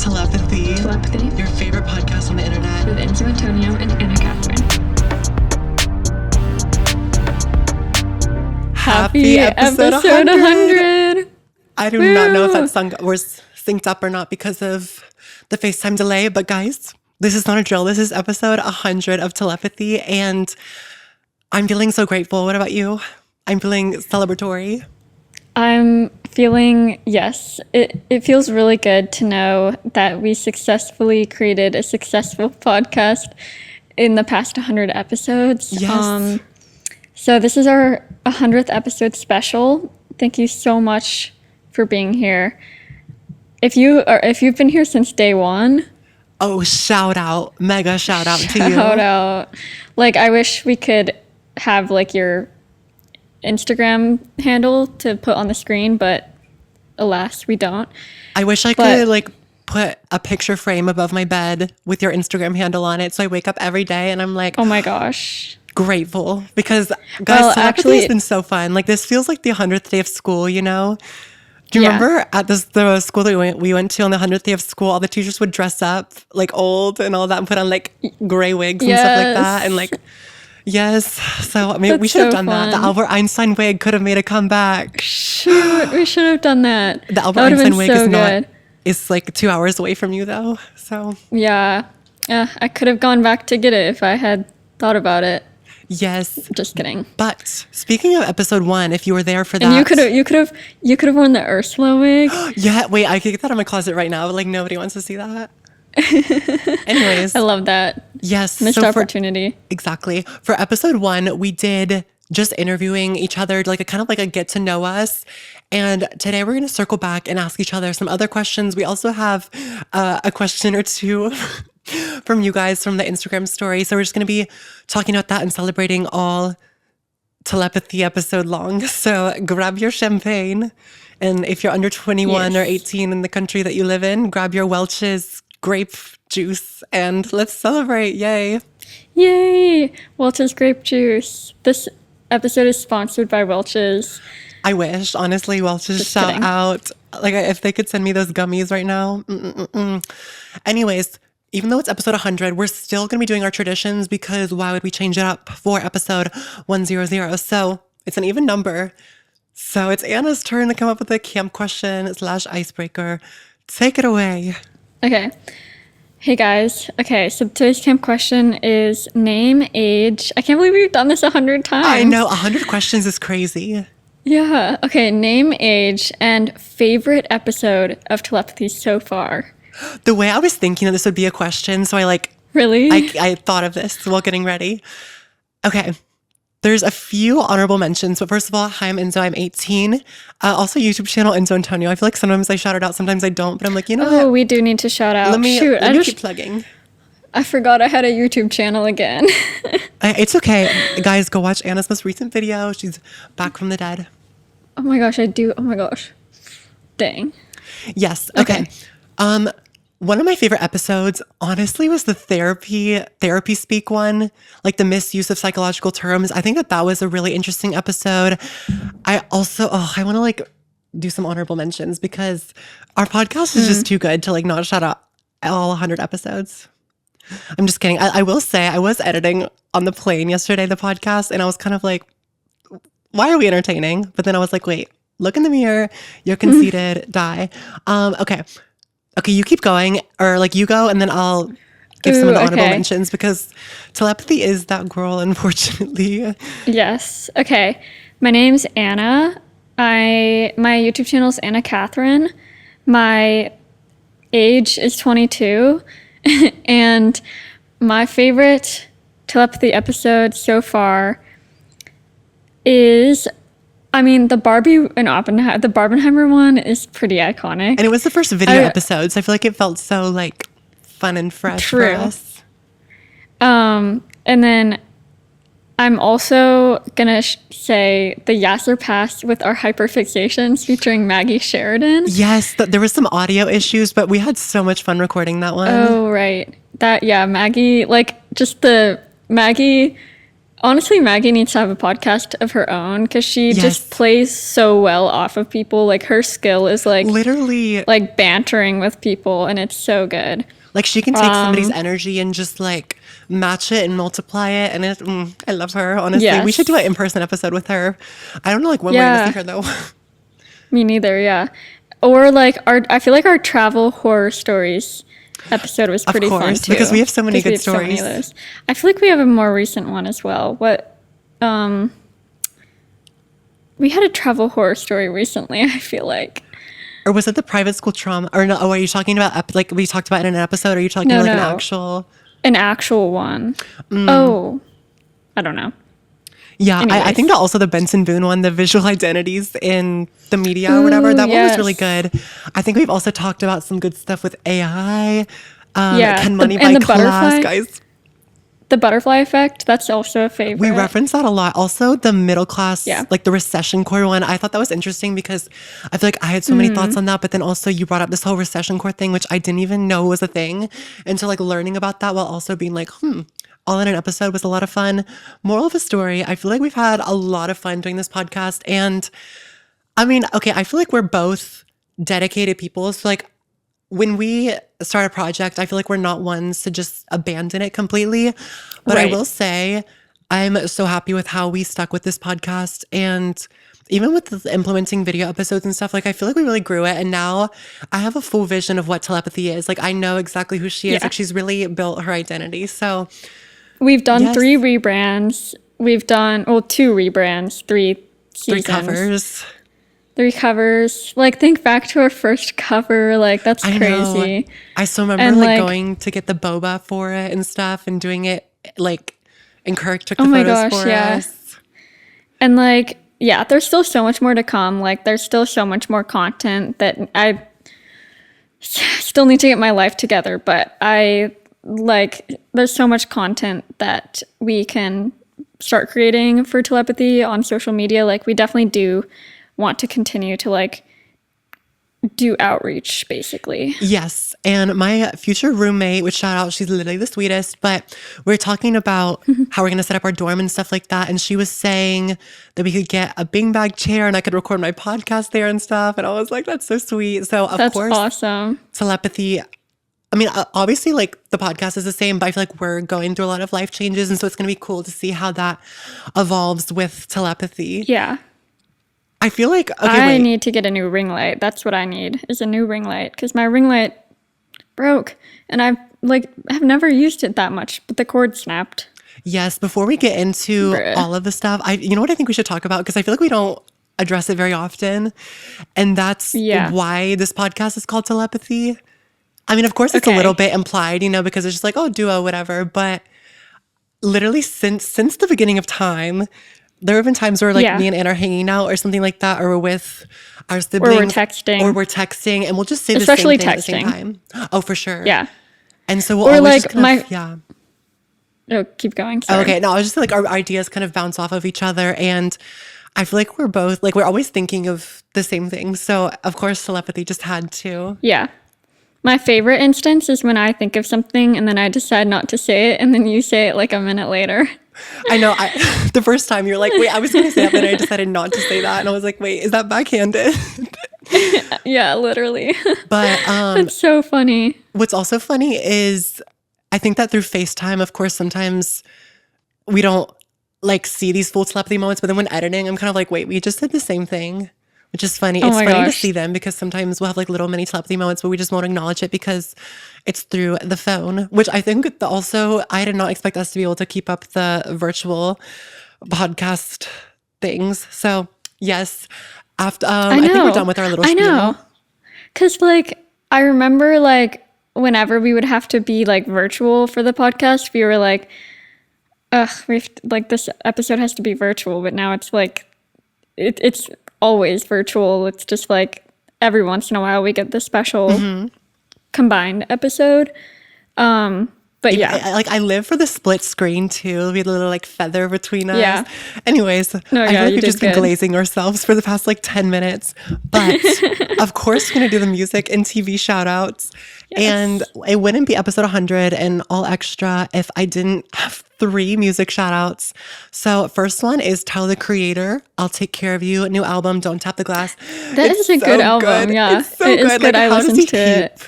Telepathy. Telepathy. Your favorite podcast on the internet. With Enzo Antonio and Anna Catherine. Happy episode 100. I do not know if that song was synced up or not because of the FaceTime delay, but guys, this is not a drill. This is episode 100 of Telepathy, and I'm feeling so grateful. What about you? I'm feeling celebratory. I'm feeling, yes, it feels really good to know that we successfully created a successful podcast in the past 100 episodes. Yes. So this is our 100th episode special. Thank you so much for being here. If you've been here since day one. Oh, shout out. Mega shout out to you. Shout out. Like, I wish we could have like your Instagram handle to put on the screen, but alas, we don't. I wish I could like put a picture frame above my bed with your Instagram handle on it, so I wake up every day and I'm like, oh my gosh, grateful, because guys, telepathy has been so fun. Like, this feels like the 100th day of school, you know? Do you remember at the school that we went to on the 100th day of school, all the teachers would dress up like old and all that and put on like gray wigs and stuff like that, and like. Yes. So, I mean, we should have done that. The Albert Einstein wig could have made a comeback. Shoot, we should have done that. The Albert Einstein wig is like 2 hours away from you, though. So. Yeah. I could have gone back to get it if I had thought about it. Yes. Just kidding. But speaking of episode 1, if you were there for that. And you could have worn the Ursula wig. Yeah, wait, I could get that in my closet right now, but like nobody wants to see that. Anyways, I love that. Yes, missed opportunity. Exactly. For episode 1, we did just interviewing each other, like a kind of like a get to know us. And today we're going to circle back and ask each other some other questions. We also have a question or two from you guys from the Instagram story. So we're just going to be talking about that and celebrating all telepathy episode long. So grab your champagne. And if you're under 21 or 18 in the country that you live in, grab your Welch's grape juice and let's celebrate. Yay. Yay. Welch's grape juice. This episode is sponsored by Welch's. I wish, honestly. Welch's, just shout kidding. Out. Like, if they could send me those gummies right now. Anyways, even though it's episode 100, we're still going to be doing our traditions, because why would we change it up for episode 100? So it's an even number. So it's Anna's turn to come up with a camp question / icebreaker. Take it away. Okay. Hey guys. Okay, so today's camp question is name, age. I can't believe we've done this 100 times. I know, 100 questions is crazy. Yeah. Okay, name, age, and favorite episode of Telepathy so far. The way I was thinking that this would be a question, so I Really? I thought of this while getting ready. Okay. There's a few honorable mentions, but first of all, hi, I'm Enzo. I'm 18. Also, YouTube channel Enzo Antonio. I feel like sometimes I shout it out, sometimes I don't. But I'm like, you know what? Oh, we do need to shout out. Let me keep plugging. I forgot I had a YouTube channel again. It's okay. Guys, go watch Anna's most recent video. She's back from the dead. Oh my gosh, I do. Oh my gosh. Dang. Yes. Okay. One of my favorite episodes, honestly, was the therapy speak one, like the misuse of psychological terms. I think that was a really interesting episode. I also, I want to like do some honorable mentions because our podcast is just too good to like not shout out all 100 episodes. I'm just kidding. I will say I was editing on the plane yesterday, the podcast, and I was kind of like, why are we entertaining? But then I was like, wait, look in the mirror. You're conceited. Die. Okay, you keep going, or like you go, and then I'll give some of the honorable mentions, because telepathy is that girl, unfortunately. Yes. Okay. My name's Anna. My YouTube channel is Anna Catherine. My age is 22. And my favorite telepathy episode so far is... I mean, the Barbie and Oppenheimer, the Barbenheimer one is pretty iconic. And it was the first video episode, so I feel like it felt so like fun and fresh for us. And then I'm also gonna say the Yasser Past with our hyperfixations featuring Maggie Sheridan. Yes, there was some audio issues, but we had so much fun recording that one. Oh, right. Maggie, like just the Maggie Honestly, Maggie needs to have a podcast of her own because she Yes. just plays so well off of people. Like her skill is Literally, like bantering with people, and it's so good. like she can take somebody's energy and just like match it and multiply it. And I love her, honestly. We should do an Yes. in-person episode with her. I don't know like when we're Yeah. going to see her though. Me neither, yeah. Or like I feel like our travel horror stories episode was pretty fun course, too. because we have so many 'Cause we good have so many of stories. those. I feel like we have a more recent one as well. We had a travel horror story recently, I feel like. Or was it the private school trauma? Or no, oh, are you talking about like we talked about it in an episode? Or are you talking No, like an no. actual? An actual one. Oh, I don't know. Yeah, I Anyways. think that also the Benson Boone one, the visual identities in the media or whatever, that one was really yes. good. I think we've also talked about some good stuff with AI. Yeah, Can the- money and buy the class, butterfly- guys? The butterfly effect, that's also a favorite. We reference that a lot. Also, the middle class, Yeah. like the recession core one, I thought that was interesting because I feel like I had so many thoughts on that. But then also you brought up this whole recession core thing, which I didn't even know was a thing. And so like learning about that while also being like, all in an episode was a lot of fun. Moral of the story, I feel like we've had a lot of fun doing this podcast. And I mean, okay, I feel like we're both dedicated people. So like when we start a project, I feel like we're not ones to just abandon it completely. But I Right. will say, I'm so happy with how we stuck with this podcast. And even with the implementing video episodes and stuff, like I feel like we really grew it. And now I have a full vision of what telepathy is. Like I know exactly who she is. Yeah. Like she's really built her identity. So We've done Yes. 3 rebrands. We've done, 2 rebrands, 3 3 seasons. covers. 3 covers. Like, think back to our first cover. Like, that's I crazy. know. I still remember And, like like- going to get the boba for it and stuff and doing it like, and Kirk took the Oh my photos gosh, for yeah. us. And, like, yeah, there's still so much more to come. Like, there's still so much more content that I still need to get my life together. But there's so much content that we can start creating for telepathy on social media. Like, we definitely do want to continue to, like, do outreach, basically. Yes. And my future roommate, which shout out, she's literally the sweetest, but we're talking about how we're going to set up our dorm and stuff like that. And she was saying that we could get a beanbag chair and I could record my podcast there and stuff. And I was like, that's so sweet. So of That's course, awesome. telepathy. I mean, obviously, like the podcast is the same, but I feel like we're going through a lot of life changes. And so it's going to be cool to see how that evolves with telepathy. Yeah. I feel like, okay, I wait. need to get a new ring light. That's what I need, is a new ring light, because my ring light broke and I've never used it that much, but the cord snapped. Yes, before we get into Bruh. all of the stuff, you know what I think we should talk about? Because I feel like we don't address it very often. And that's Yeah. why this podcast is called Telepathy. I mean, of course, it's a Okay. little bit implied, because it's just like, oh, duo, whatever. But literally since the beginning of time, there have been times where like Yeah. me and Anne are hanging out or something like that, or we're with our Or siblings. we're texting. Or we're texting, and we'll just say Especially the same thing at the same texting. time. Oh, for sure. Yeah. And so we'll Or, always like, just kind of, yeah. Oh, keep going. Sorry. Okay, no, I was just like our ideas kind of bounce off of each other, and I feel like we're both like we're always thinking of the same thing. So of course, telepathy just had to. Yeah. My favorite instance is when I think of something and then I decide not to say it and then you say it like a minute later. I know. The first time you're like, wait, I was going to say that, but I decided not to say that, and I was like, wait, is that backhanded? Yeah, literally. But It's so funny. what's also funny is I think that through FaceTime, of course, sometimes we don't like see these full telepathy moments, but then when editing, I'm kind of like, wait, we just did the same thing, which is funny. Oh It's my funny to gosh. see them because sometimes we'll have like little mini telepathy moments, but we just won't acknowledge it because it's through the phone, which I think also I did not expect us to be able to keep up the virtual podcast things. So yes, after I think we're done with our little I spiel. know. Because, like, I remember, like, whenever we would have to be, like, virtual for the podcast, we were like, ugh, this episode has to be virtual. But now it's, like, it's always virtual. It's just, like, every once in a while we get the special combined episode. But yeah. I live for the split screen too. We had a little like feather between us. Yeah. Anyways, No, I yeah, feel like you we've did just been good. glazing ourselves for the past like 10 minutes. But of course, we're going to do the music and TV shout outs. Yes. And it wouldn't be episode 100 and all extra if I didn't 3 music shout outs. So first one is Tyler the Creator, I'll Take Care of You, new album, Don't Tap the Glass. That is a good album. Yeah, It's so it is good. good. Like, I how does listened he to it. keep?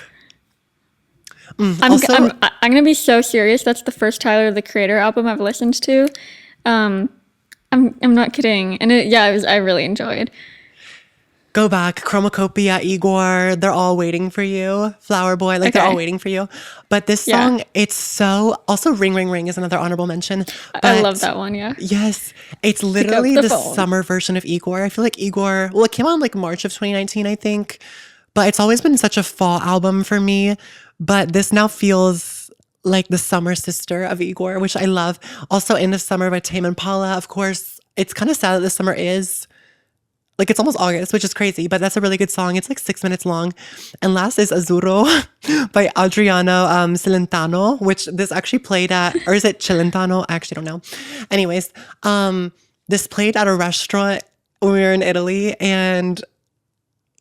I'm gonna be so serious. That's the first Tyler the Creator album I've listened to. I'm not kidding, and I really enjoyed. Go back, Chromacopia, Igor, they're all waiting for you. Flower Boy, like they're all waiting for you. But this song, it's so, also Ring Ring Ring is another honorable mention. But I love that one, yeah. yes, it's literally the summer version of Igor. I feel like Igor, well, it came out in like March of 2019, I think. But it's always been such a fall album for me. But this now feels like the summer sister of Igor, which I love. Also, End of Summer by Tame Impala, of course. It's kind of sad that this summer is. Like, it's almost August, which is crazy, but that's a really good song. It's like 6 minutes long. And last is Azzurro by Adriano Celentano, which this actually played at, or is it Celentano? I actually don't know. Anyways, this played at a restaurant when we were in Italy, and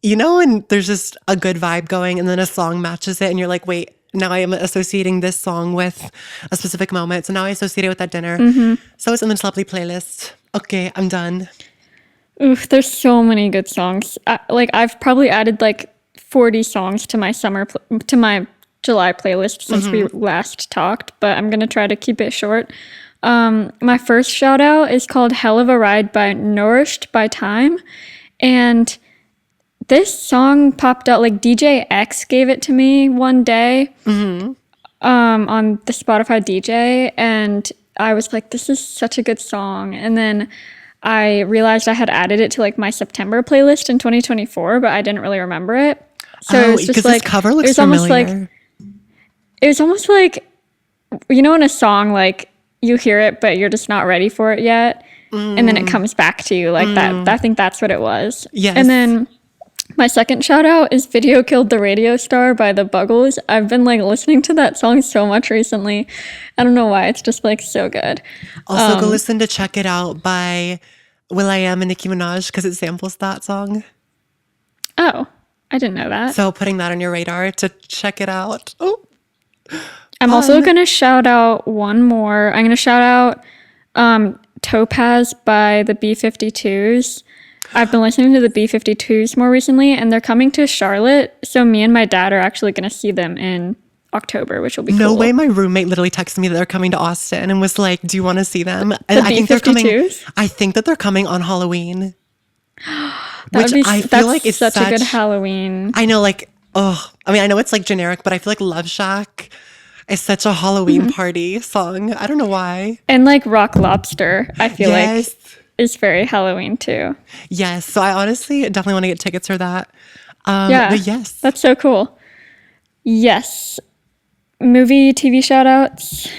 and there's just a good vibe going, and then a song matches it, and you're like, wait, now I am associating this song with a specific moment. So now I associate it with that dinner. So it's in the Telepathy playlist. Okay, I'm done. Oof, there's so many good songs. I've probably added like 40 songs to my to my July playlist since we last talked, but I'm gonna try to keep it short. My first shout out is called "Hell of a Ride" by Nourished by Time, and this song popped out, like DJ X gave it to me one day on the Spotify DJ, and I was like, this is such a good song. And then I realized I had added it to like my September playlist in 2024, but I didn't really remember it. So it was just like, this cover looks familiar. It was almost like, in a song, like you hear it, but you're just not ready for it yet. And then it comes back to you like that. I think that's what it was. Yes. And then my second shout out is Video Killed the Radio Star by the Buggles. I've been like listening to that song so much recently. I don't know why. It's just like so good. Also, go listen to Check It Out by will.i.am and Nicki Minaj because it samples that song. Oh, I didn't know that. So putting that on your radar to check it out. Oh, I'm also going to shout out one more. I'm going to shout out Topaz by the B-52s. I've been listening to the B-52s more recently, and they're coming to Charlotte. So me and my dad are actually going to see them in October, which will be cool. No way. My roommate literally texted me that they're coming to Austin and was like, do you want to see them? And I think they're coming. I think that they're coming on Halloween. I feel like it's such a good Halloween. I know, like, I know it's like generic, but I feel like Love Shack is such a Halloween party song. I don't know why. And like Rock Lobster, I feel like is very Halloween too. Yes. So I honestly definitely want to get tickets for that. But yes. That's so cool. Yes. Movie, TV shout outs.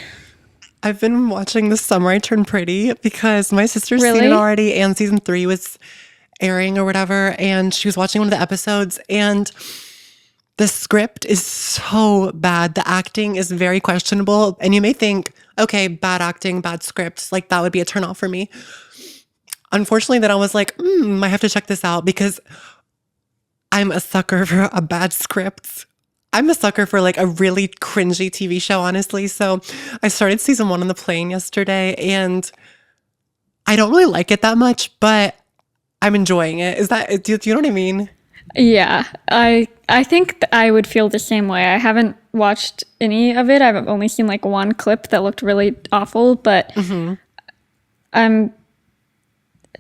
I've been watching The Summer I Turned Pretty because my sister's seen it already and season 3 was airing or whatever. And she was watching one of the episodes and the script is so bad. The acting is very questionable. And you may think, okay, bad acting, bad script, like that would be a turnoff for me. Unfortunately, then I was like, I have to check this out because I'm a sucker for a bad script. I'm a sucker for like a really cringy TV show, honestly. So I started season 1 on the plane yesterday and I don't really like it that much, but I'm enjoying it. Do you know what I mean? Yeah, I think I would feel the same way. I haven't watched any of it. I've only seen like one clip that looked really awful, but I'm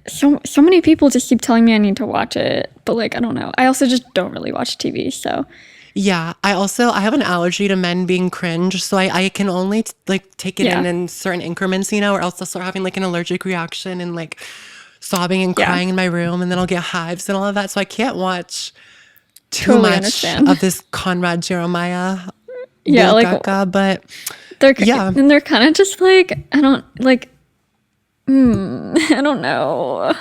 so many people just keep telling me I need to watch it, but like I don't know. I also just don't really watch TV, so yeah. I have an allergy to men being cringe, so I can only like take it in certain increments, or else I'll start having like an allergic reaction and like sobbing and crying in my room, and then I'll get hives and all of that. So I can't watch too much of this Conrad Jeremiah. Yeah, like but they're and they're kind of just like I don't know.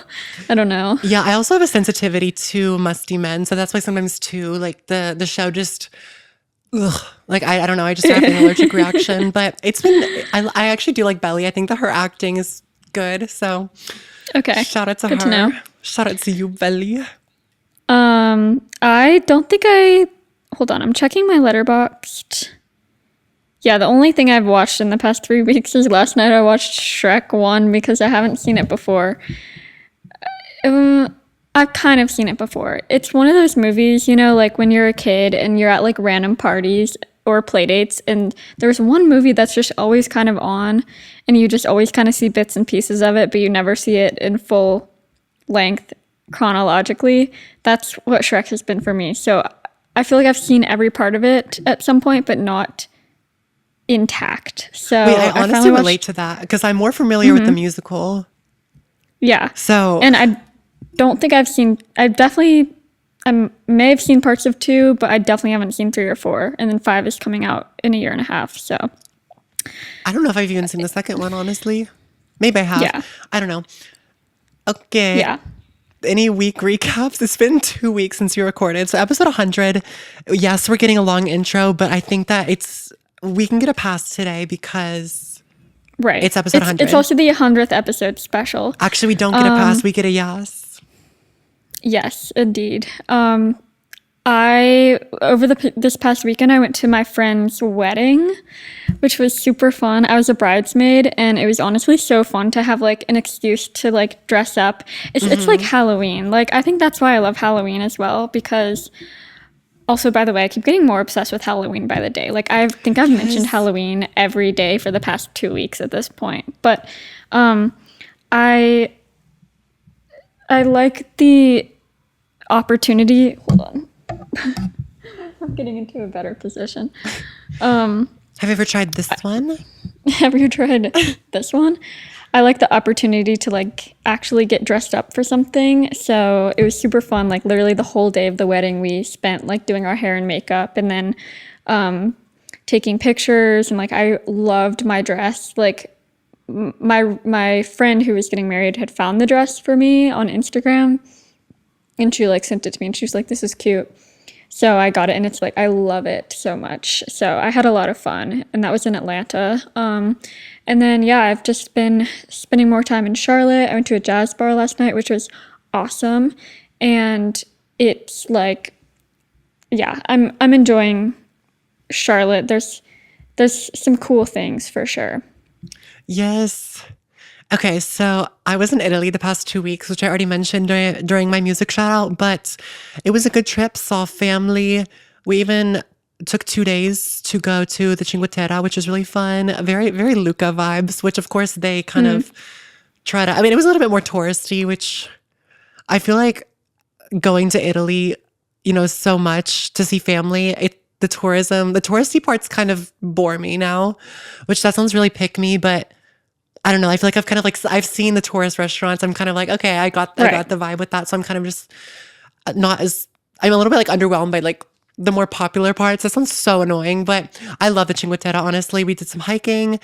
Yeah, I also have a sensitivity to musty men, so that's why sometimes too, like the show just, like I don't know, I just have an allergic reaction. But it's been, I actually do like Belly. I think that her acting is good. So okay, shout out to good her. To know. Shout out to you, Belly. I don't think hold on, I'm checking my Letterboxd. Yeah, the only thing I've watched in the past 3 weeks is last night I watched Shrek 1 because I haven't seen it before. I've kind of seen it before. It's one of those movies, you know, like when you're a kid and you're at like random parties or play dates, and there's one movie that's just always kind of on, and you just always kind of see bits and pieces of it, but you never see it in full length chronologically. That's what Shrek has been for me. So I feel like I've seen every part of it at some point, but not intact. So Wait, I honestly relate to that because I'm more familiar with the musical. Yeah. So, and I don't think I may have seen parts of 2, but I definitely haven't seen 3 or 4. And then 5 is coming out in a year and a half. So I don't know if I've even seen the second one, honestly. Maybe I have. Yeah. I don't know. Okay. yeah. Any week recaps? It's been 2 weeks since you recorded. So episode 100, yes, we're getting a long intro, but I think that we can get a pass today because Right. it's episode 100. It's also the 100th episode special. Actually, we don't get a pass. We get a yes. Yes, indeed. This past weekend I went to my friend's wedding, which was super fun. I was a bridesmaid, and it was honestly so fun to have like an excuse to like dress up. It's like Halloween. Like I think that's why I love Halloween as well, because also, by the way, I keep getting more obsessed with Halloween by the day. Like I think I've mentioned Halloween every day for the past 2 weeks at this point. But I like the opportunity. Hold on. I'm getting into a better position. Have you ever tried this one? Have you tried this one? I like the opportunity to like actually get dressed up for something. So it was super fun. Like literally the whole day of the wedding we spent like doing our hair and makeup, and then taking pictures, and like I loved my dress. Like my friend who was getting married had found the dress for me on Instagram, and she like sent it to me, and she was like, this is cute. So I got it, and it's like I love it so much. So I had a lot of fun, and that was in Atlanta. And then yeah, I've just been spending more time in Charlotte. I went to a jazz bar last night, which was awesome. And it's like, yeah, I'm enjoying Charlotte. There's some cool things for sure. Yes. Okay, so I was in Italy the past 2 weeks, which I already mentioned during my music shout out, but it was a good trip, saw family. We even took 2 days to go to the Cinque Terre, which was really fun. Very, very Luca vibes, which of course they kind of try to, I mean, it was a little bit more touristy, which I feel like going to Italy, you know, so much to see family, the touristy parts kind of bore me now, which that sounds really pick me, but I don't know. I feel like I've kind of like, I've seen the tourist restaurants. I'm kind of like, okay, I got the vibe with that. So I'm kind of just I'm a little bit like underwhelmed by like the more popular parts. That sounds so annoying, but I love the Cinque Terre, honestly. We did some hiking,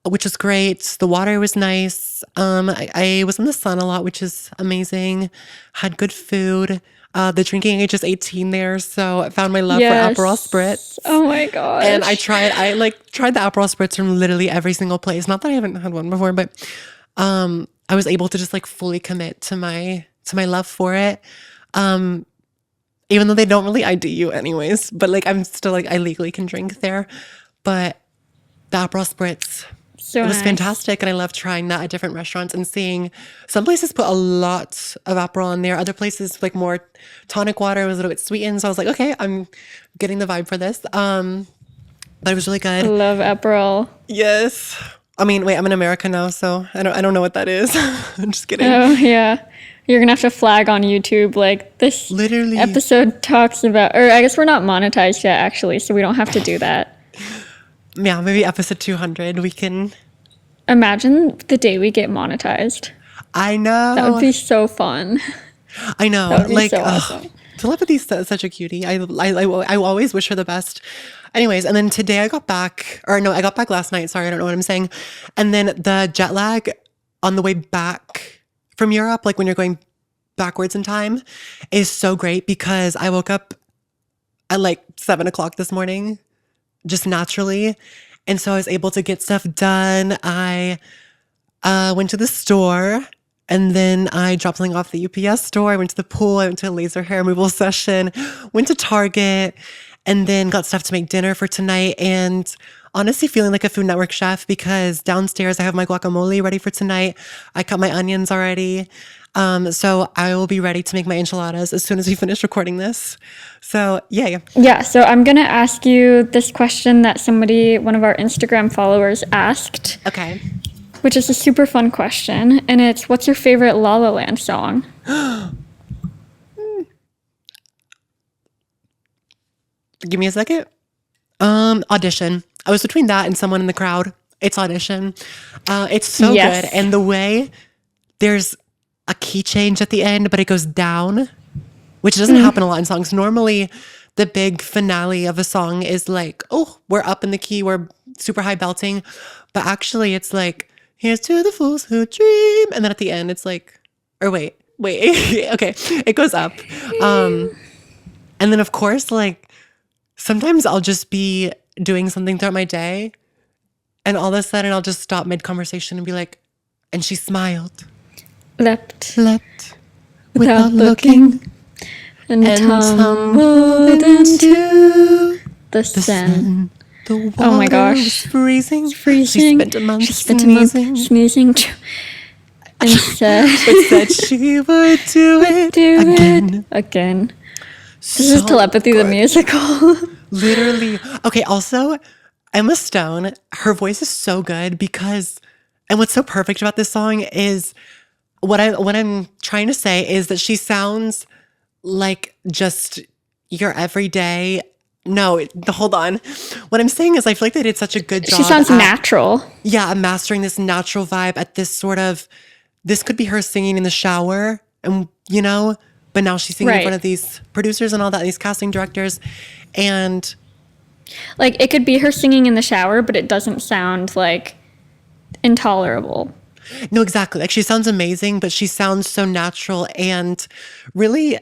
which was great. The water was nice. I was in the sun a lot, which is amazing. Had good food. The drinking age is 18 there, so I found my love for Aperol Spritz. Oh my gosh. And I tried the Aperol Spritz from literally every single place. Not that I haven't had one before, but I was able to just like fully commit to my love for it. Even though they don't really ID you anyways, but like I'm still like I legally can drink there. But the Aperol Spritz, so it was nice. fantastic, and I love trying that at different restaurants and seeing some places put a lot of Aperol in there. Other places like more tonic water was a little bit sweetened. So I was like, okay, I'm getting the vibe for this. But it was really good. I love Aperol. Yes. I mean, wait, I'm in America now, so I don't know what that is. I'm just kidding. Oh yeah. You're gonna have to flag on YouTube like this Literally. episode talks about, or I guess we're not monetized yet actually, so we don't have to do that. Yeah, maybe episode 200 we can. Imagine the day we get monetized. I know. That would be so fun. I know. That would be Like, so awesome. Telepathy's such a cutie. I always wish her the best. Anyways, and then today I got back last night. Sorry, I don't know what I'm saying. And then the jet lag on the way back from Europe, like when you're going backwards in time, is so great because I woke up at like 7:00 this morning, just naturally. And so I was able to get stuff done. I went to the store, and then I dropped something off the UPS store. I went to the pool. I went to a laser hair removal session, went to Target, and then got stuff to make dinner for tonight. And honestly feeling like a Food Network chef because downstairs I have my guacamole ready for tonight. I cut my onions already. So I will be ready to make my enchiladas as soon as we finish recording this. So yay. Yeah, so I'm going to ask you this question that one of our Instagram followers asked, Okay. which is a super fun question. And it's, what's your favorite La La Land song? Give me a second. Audition. I was between that and Someone in the Crowd. It's Audition. It's so Yes. good. And the way there's a key change at the end, but it goes down, which doesn't happen a lot in songs. Normally, the big finale of a song is like, oh, we're up in the key, we're super high belting. But actually, it's like, here's to the fools who dream. And then at the end, it's like, or wait. Okay, it goes up. And then, of course, like, sometimes I'll just be doing something throughout my day, and all of a sudden I'll just stop mid-conversation and be like, and she smiled. Leapt Without looking. and tumbled into the Seine. The water Oh my gosh. was freezing. Freezing. She spent a month sneezing. And said, but said she would do it again. This is Telepathy the musical. Literally. Okay, also, Emma Stone, her voice is so good because, and what's so perfect about this song is, what I'm trying to say is that she sounds like just your everyday. No, hold on. What I'm saying is I feel like they did such a good job. She sounds natural. Yeah, I'm mastering this natural vibe at this sort of, this could be her singing in the shower, and but now she's singing in front of these producers and all that, these casting directors. And like, it could be her singing in the shower, but it doesn't sound like intolerable. no, exactly. Like, she sounds amazing, but she sounds so natural and really,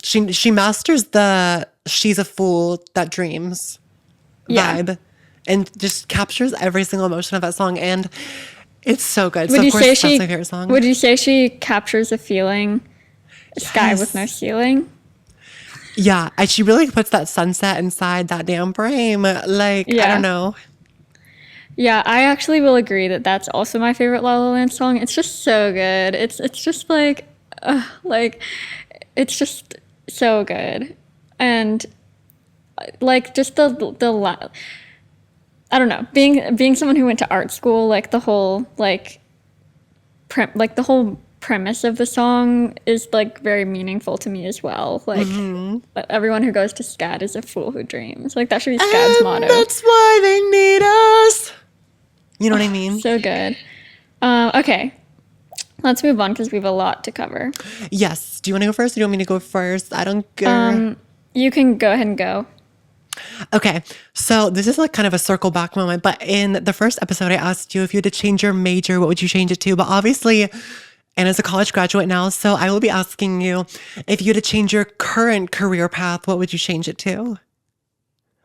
she masters the she's a fool that dreams vibe and just captures every single emotion of that song. And it's so good. So of course that's my favorite song. Would you say she captures a feeling, sky with no ceiling? Yeah, and she really puts that sunset inside that damn frame. Like, I don't know. Yeah, I actually will agree that that's also my favorite La La Land song. It's just so good. It's just like it's just so good. And like just the I don't know, being someone who went to art school, like the whole the whole premise of the song is like very meaningful to me as well. Like everyone who goes to SCAD is a fool who dreams. Like that should be SCAD's motto. That's why they need us. You know what I mean? So good. Okay, let's move on because we have a lot to cover. Yes. Do you want to go first? Or do you want me to go first? I don't care. You can go ahead and go. Okay, so this is like kind of a circle back moment, but in the first episode, I asked you if you had to change your major, what would you change it to? But obviously, Anna's a college graduate now, so I will be asking you if you had to change your current career path, what would you change it to?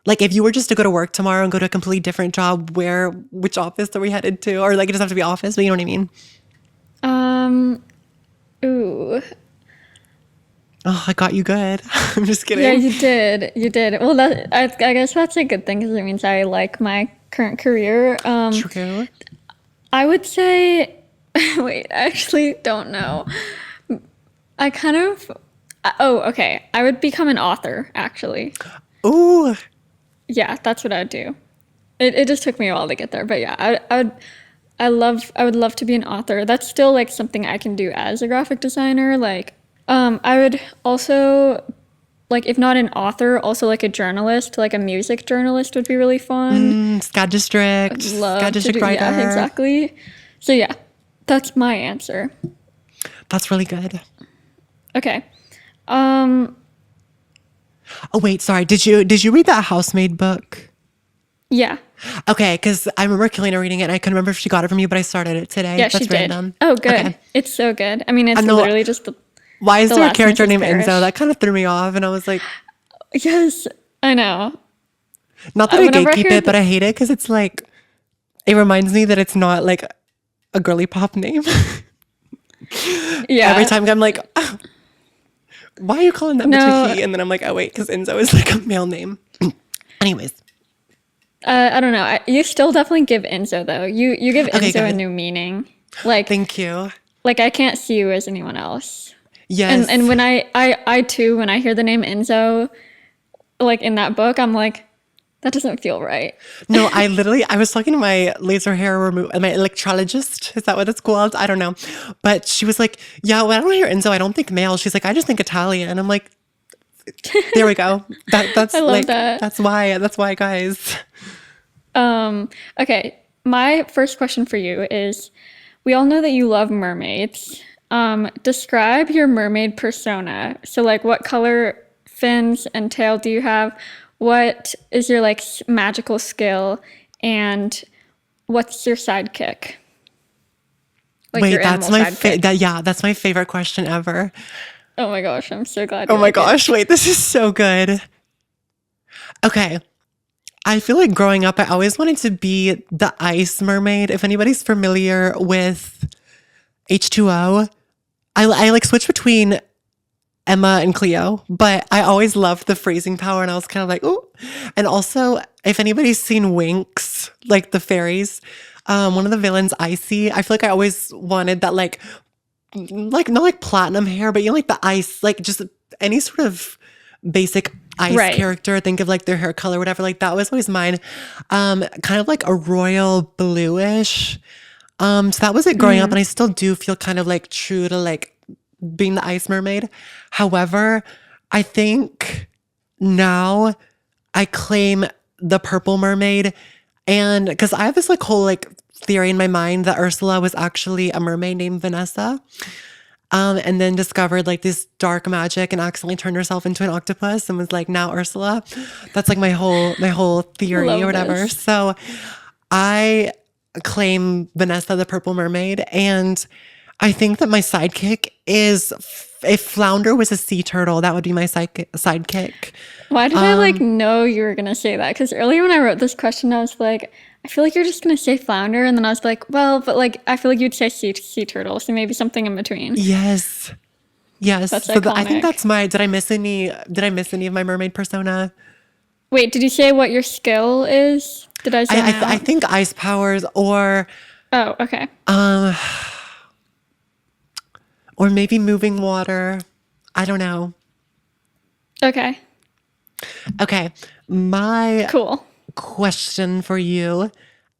Like if you were just to go to work tomorrow and go to a completely different job, which office are we headed to? Or like it doesn't have to be office, but you know what I mean? Ooh. Oh, I got you good. I'm just kidding. Yeah, you did. Well, I guess that's a good thing because it means I like my current career. True. I would say, wait, I actually don't know. I kind of, okay. I would become an author, actually. Ooh. Yeah, that's what I would do. It just took me a while to get there, but yeah, I would love to be an author. That's still like something I can do as a graphic designer. Like, I would also, like, if not an author, also like a journalist, like a music journalist would be really fun. SCAD District. SCAD District writer. Yeah, exactly. So yeah, that's my answer. That's really good. Okay. Oh wait, sorry. Did you read that Housemaid book? Yeah. Okay, because I remember Kelena reading it, and I couldn't remember if she got it from you, but I started it today. Yeah, That's she did. random. Oh, good. Okay. It's so good. I mean, it's literally just the. Why is there a character named Parish. Enzo? That kind of threw me off, and I was like, Yes, I know. not that I gatekeep it, but I hate it because it's like, it reminds me that it's not like a girly pop name. Yeah. Every time I'm like, oh, why are you calling that bitch a he? And then I'm like, oh wait, because Enzo is like a male name. Anyways. I don't know. You still definitely give Enzo though. You give Okay, Enzo a good. new meaning. Like Thank you. like I can't see you as anyone else. And Yes. when I too, when I hear the name Enzo, like in that book, I'm like, that doesn't feel right. No, I was talking to my laser hair my electrologist. Is that what it's called? I don't know. But she was like, yeah, when I don't hear Enzo, I don't think male. She's like, I just think Italian. And I'm like, there we go. I love that. That's why, guys. Okay, my first question for you is, we all know that you love mermaids. Describe your mermaid persona. So like what color fins and tail do you have? What is your like magical skill? And what's your sidekick? Like Wait, your animal sidekick. that's my favorite question ever. Oh my gosh, I'm so glad Oh you my like it. gosh, wait, this is so good. Okay. I feel like growing up, I always wanted to be the ice mermaid. If anybody's familiar with H2O, I like switch between Emma and Cleo, but I always loved the freezing power and I was kind of like, ooh. And also, if anybody's seen Winx, like the fairies, one of the villains, Icy, I feel like I always wanted that like not like platinum hair, but you know, like the ice, like just any sort of basic ice Right. character. Think of like their hair color, whatever. Like that was always mine. Kind of like a royal bluish. So that was it growing up, and I still do feel kind of like true to like being the ice mermaid. However, I think now I claim the purple mermaid, and because I have this like whole like theory in my mind that Ursula was actually a mermaid named Vanessa, and then discovered like this dark magic and accidentally turned herself into an octopus and was like now Ursula. That's like my whole theory or Love whatever. this. So I claim Vanessa the Purple Mermaid, and I think that my sidekick is if Flounder was a sea turtle, that would be my sidekick. Why did I like know you were gonna say that? Because earlier when I wrote this question, I was like, I feel like you're just gonna say flounder, and then I was like, well, but like I feel like you'd say sea turtle, so maybe something in between. Yes. Yes. That's So I think iconic. that's my did I miss any of my mermaid persona? Wait, did you say what your skill is? Did I zone I out? think ice powers Oh, okay. or maybe moving water. I don't know. Okay. Okay. My Cool. question for you.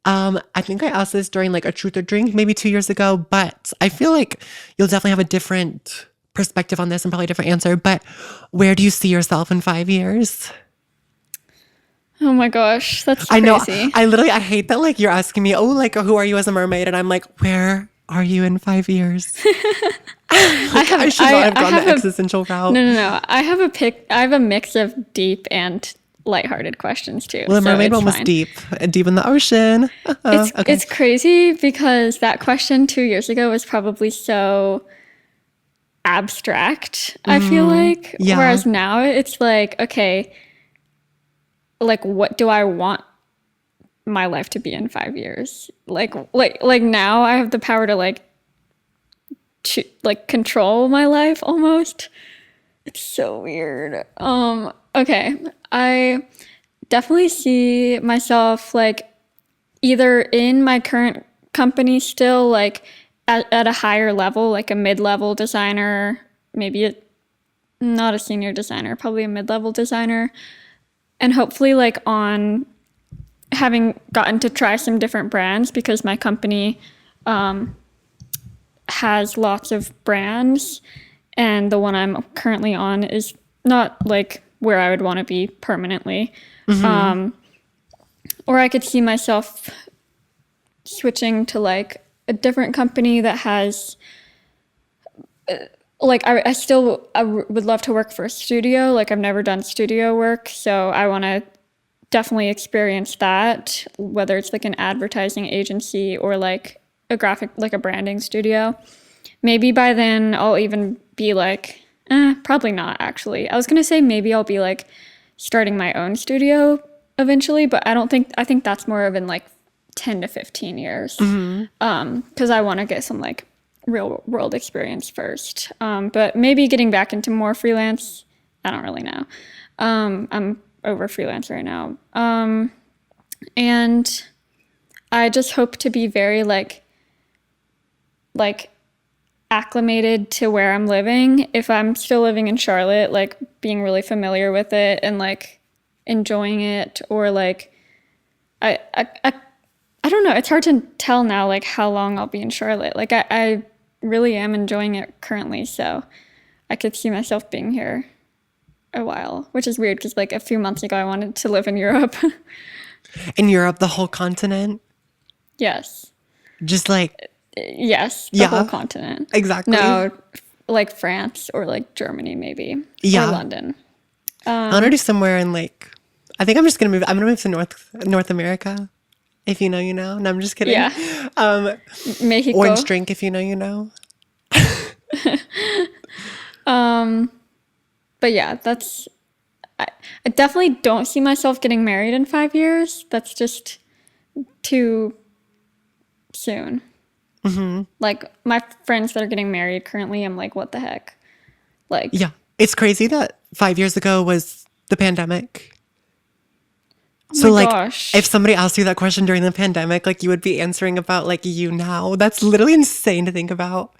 I think I asked this during like a truth or drink maybe 2 years ago, but I feel like you'll definitely have a different perspective on this and probably a different answer. But where do you see yourself in 5 years? Oh my gosh, that's I know. crazy. I hate that like you're asking me, oh, like who are you as a mermaid? And I'm like, where are you in 5 years? I Like I have should not have I gone the have a existential route. no. I have a mix of deep and lighthearted questions too, Well, the so mermaid it's one was fine. deep in the ocean. Okay. It's crazy because that question 2 years ago was probably so abstract, I feel like. Yeah. Whereas now it's like, okay, like what do I want my life to be in 5 years? Like now I have the power to like like control my life almost. It's so weird. Okay. I definitely see myself like either in my current company still like at a higher level, like a mid-level designer, maybe not a senior designer, probably a mid-level designer, and hopefully like on having gotten to try some different brands because my company has lots of brands, and the one I'm currently on is not like where I would want to be permanently. Or I could see myself switching to like a different company that has like would love to work for a studio. Like I've never done studio work, so I want to definitely experience that, whether it's like an advertising agency or like like a branding studio. Maybe by then I'll even be like, probably not actually. I was gonna say maybe I'll be like starting my own studio eventually, but I think that's more of in like 10 to 15 years. Because I want to get some like real world experience first. But maybe getting back into more freelance, I don't really know. I'm over freelance right now. And I just hope to be very like acclimated to where I'm living. If I'm still living in Charlotte, like being really familiar with it and like enjoying it, or like I don't know. It's hard to tell now like how long I'll be in Charlotte. Like I really am enjoying it currently, so I could see myself being here a while, which is weird because like a few months ago I wanted to live in Europe. In Europe, the whole continent, Yes. just like Yes, the yeah, whole continent. exactly. No, like France or like Germany maybe. Yeah. Or London. I want to do somewhere in like. I think I'm just gonna move. I'm gonna move to North America. If you know, you know. No, I'm just kidding. Yeah. Um, Mexico. Orange drink. If you know, you know. But yeah, I definitely don't see myself getting married in 5 years. That's just too soon. Like my friends that are getting married currently, I'm like, what the heck? Like, Yeah, it's crazy that 5 years ago was the pandemic. So oh my like, gosh. if somebody asked you that question during the pandemic, like you would be answering about like you now. That's literally insane to think about.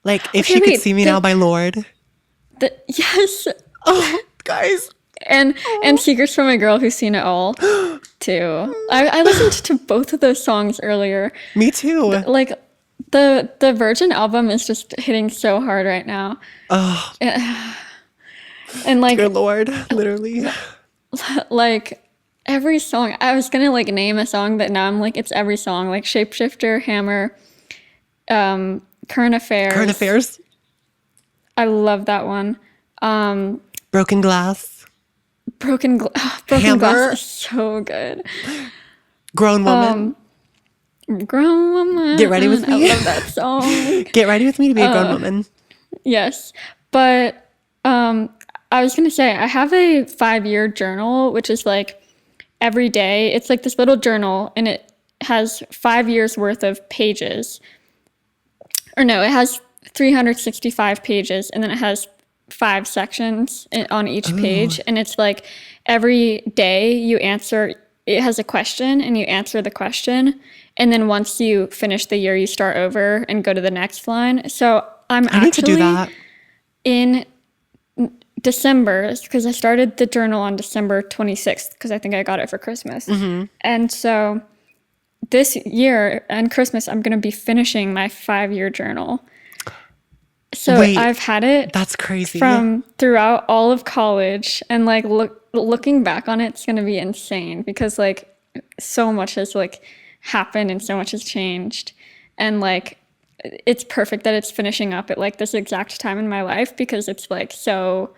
Like, if Okay, she could wait, see me now, by Lord. yes. Oh, guys. And Secrets from a Girl Who's Seen It All too. I listened to both of those songs earlier. Me too. Like the Virgin album is just hitting so hard right now. Oh, And like dear Lord, literally. like every song, I was gonna like name a song, but now I'm like it's every song, like Shapeshifter, Hammer, Current Affairs. Current affairs. I love that one. Broken glass. Broken Hammer. Glass is so good. Grown woman. Grown Woman. Get ready with me. I love that song. Get ready with me to be a grown woman. Yes. But I was going to say, I have a 5-year journal, which is like every day. It's like this little journal, and it has 5 years worth of pages. Or no, it has 365 pages, and then it has 5 sections on each page. And it's like every day you answer, it has a question, and you answer the question. And then once you finish the year, you start over and go to the next line. So I need to do that. In December, because I started the journal on December 26th, because I think I got it for Christmas. And so this year and Christmas, I'm going to be finishing my 5-year journal. So Wait, I've had it That's crazy. from throughout all of college, and like looking back on it, it's going to be insane because like so much has like happened and so much has changed. And like it's perfect that it's finishing up at like this exact time in my life because it's like so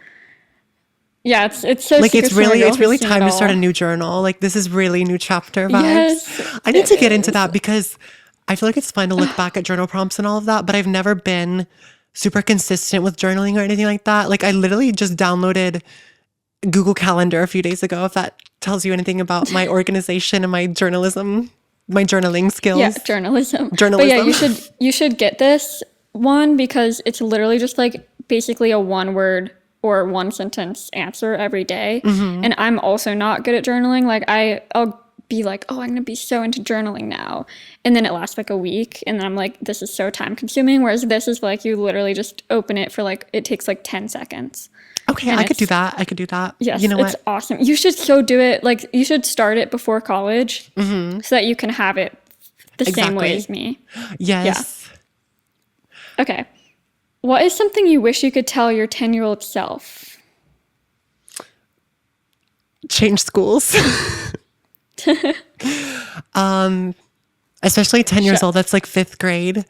yeah, it's so Like Secrets from a Girl it's really Who's Seen time It to start a All. new journal. Like this is really new chapter vibes. Yes, I need to it get into is. that because I feel like it's fun to look back at journal prompts and all of that, but I've never been super consistent with journaling or anything like that. Like I literally just downloaded Google Calendar a few days ago, if that tells you anything about my organization and my journalism, my journaling skills. Yeah, journalism. But Journalism. yeah, you should get this one because it's literally just like basically a 1-word or 1-sentence answer every day. And I'm also not good at journaling. Like I'll be like, oh, I'm gonna be so into journaling now, and then it lasts like a week, and then I'm like, this is so time consuming. Whereas this is like you literally just open it for like it takes like 10 seconds. Okay, And I could do it's- that. I could do that. Yes, You know it's what? awesome. You should so do it. Like you should start it before college so that you can have it the same way Exactly. as me. Yes. Okay. What is something you wish you could tell your 10-year-old self? Change schools. Especially 10 years Sure. old. That's like 5th grade.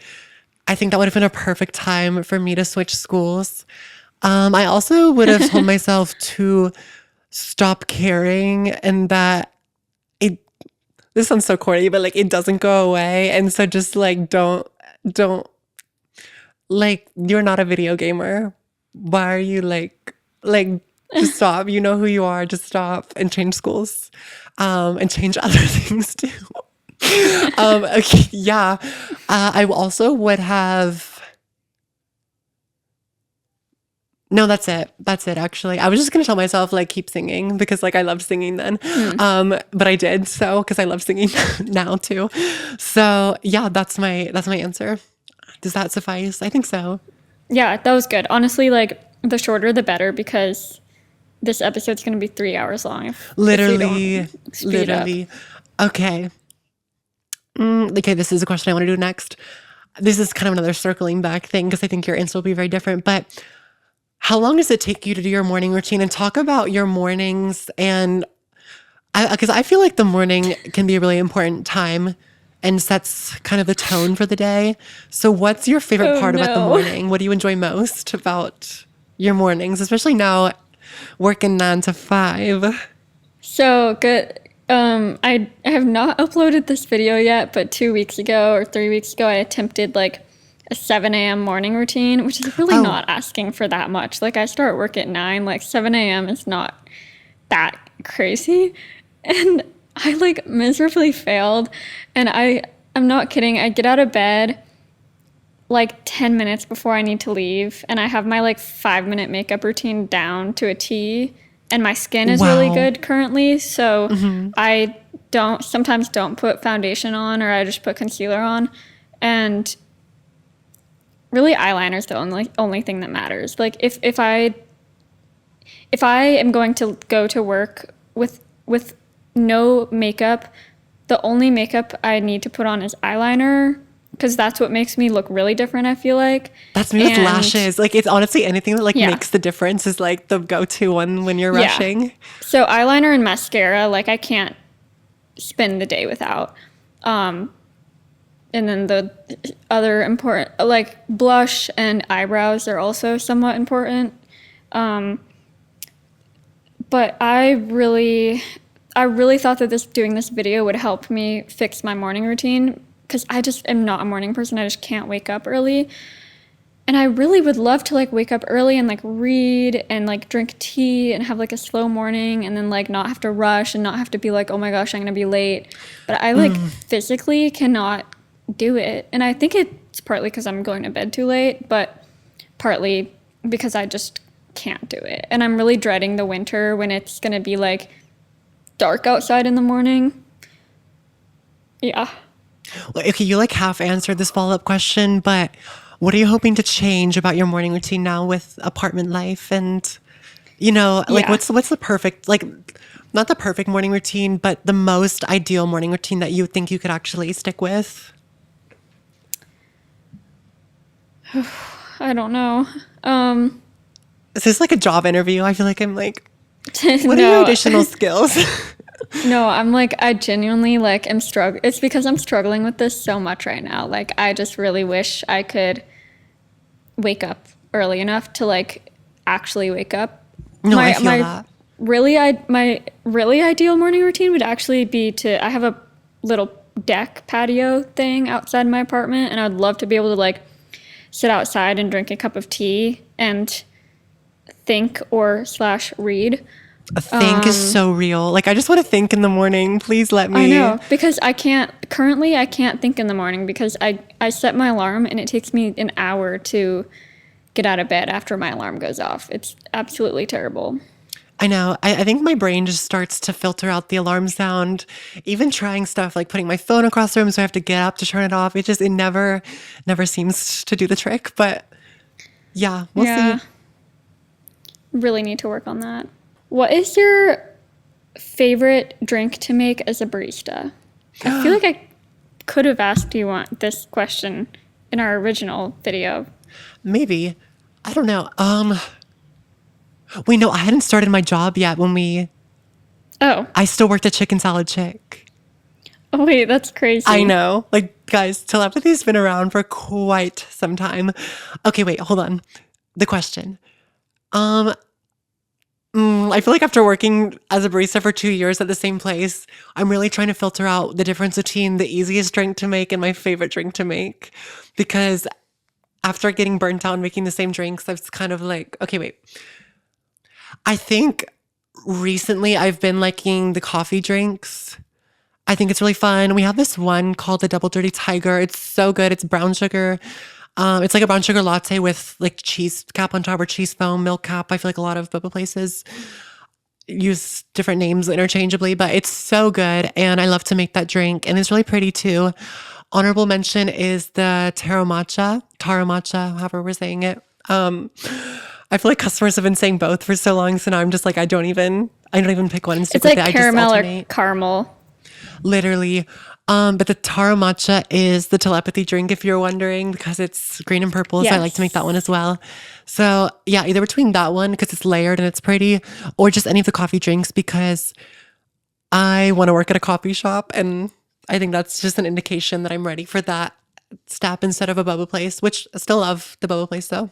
I think that would have been a perfect time for me to switch schools. I also would have told myself to stop caring and that this sounds so corny, but like it doesn't go away. And so just like don't like you're not a video gamer. Why are you like just stop. You know who you are. Just stop and change schools. And change other things too. Okay, yeah. I also would have No, that's it. That's it, actually. I was just gonna tell myself, like, keep singing because, like, I loved singing then. But I did so because I love singing now too. So yeah, that's my answer. Does that suffice? I think so. Yeah, that was good. Honestly, like the shorter the better because this episode's going to be 3 hours long if we Literally, don't speed up. literally. Okay. Okay, this is a question I want to do next. This is kind of another circling back thing because I think your answer will be very different. But how long does it take you to do your morning routine? And talk about your mornings and because I feel like the morning can be a really important time and sets kind of the tone for the day. So, what's your favorite Oh part about the no. morning? What do you enjoy most about your mornings, especially now working 9 to 5? So good. I have not uploaded this video yet, but 2 weeks ago or 3 weeks ago, I attempted like a 7 a.m. morning routine, which is really Oh, not asking for that much. Like I start work at 9, like 7 a.m. is not that crazy. And I like miserably failed. And I'm not kidding. I get out of bed like 10 minutes before I need to leave, and I have my like 5 minute makeup routine down to a T, and my skin is really wow. good currently, so I don't sometimes don't put foundation on, or I just put concealer on, and really eyeliner is the only thing that matters. Like if I am going to go to work with no makeup, the only makeup I need to put on is eyeliner because that's what makes me look really different, I feel like. That's me with And lashes. Like, it's honestly anything that like yeah, makes the difference is like the go-to one when you're yeah. rushing. So eyeliner and mascara, like I can't spend the day without. And then the other important, like blush and eyebrows, are also somewhat important. But I really thought that doing this video would help me fix my morning routine because I just am not a morning person. I just can't wake up early. And I really would love to like wake up early and like read and like drink tea and have like a slow morning and then like not have to rush and not have to be like, oh my gosh, I'm gonna be late. But I like physically cannot do it. And I think it's partly because I'm going to bed too late, but partly because I just can't do it. And I'm really dreading the winter when it's gonna be like dark outside in the morning. Yeah. Well, okay, you like half answered this follow-up question, but what are you hoping to change about your morning routine now with apartment life? And like Yeah. what's the perfect, like, not the perfect morning routine, but the most ideal morning routine that you think you could actually stick with? I don't know. Is this like a job interview? I feel like I'm like, what are your No. additional skills? No, I'm like, I genuinely like am struggling. It's because I'm struggling with this so much right now. Like, I just really wish I could wake up early enough to like actually wake up. No, I My feel my that. my really ideal morning routine would actually be I have a little deck patio thing outside my apartment, and I'd love to be able to like sit outside and drink a cup of tea and think or slash read. A think is so real. Like, I just want to think in the morning. Please let I me. know because I can't think in the morning because I set my alarm and it takes me an hour to get out of bed after my alarm goes off. It's absolutely terrible. I know. I think my brain just starts to filter out the alarm sound. Even trying stuff like putting my phone across the room so I have to get up to turn it off. It never seems to do the trick. But yeah, we'll see. Yeah, really need to work on that. What is your favorite drink to make as a barista? I feel like I could have asked you this question in our original video. Maybe. I don't know. Wait, no, I hadn't started my job yet Oh, I still worked at Chicken Salad Chick. oh wait, that's I crazy. know. Like, guys, telepathy's been around for quite some time. Okay, wait, hold on. The question. Um, I feel like after working as a barista for 2 years at the same place, I'm really trying to filter out the difference between the easiest drink to make and my favorite drink to make. Because after getting burnt out making the same drinks, I was kind of like, okay, wait. I think recently I've been liking the coffee drinks. I think it's really fun. We have this one called the Double Dirty Tiger. It's so good. It's brown sugar. It's like a brown sugar latte with like cheese cap on top or cheese foam, milk cap. I feel like a lot of boba places use different names interchangeably, but it's so good. And I love to make that drink. And it's really pretty too. Honorable mention is the taro matcha, however we're saying it. I feel like customers have been saying both for so long. So now I'm just like, I don't even pick one and stick It's with like it. caramel I just or alternate. caramel. Literally. But the taro matcha is the telepathy drink, if you're wondering, because it's green and purple. So I like to make that one as well. So yeah, either between that one, because it's layered and it's pretty, or just any of the coffee drinks, because I want to work at a coffee shop. And I think that's just an indication that I'm ready for that step instead of a boba place, which I still love the boba place though.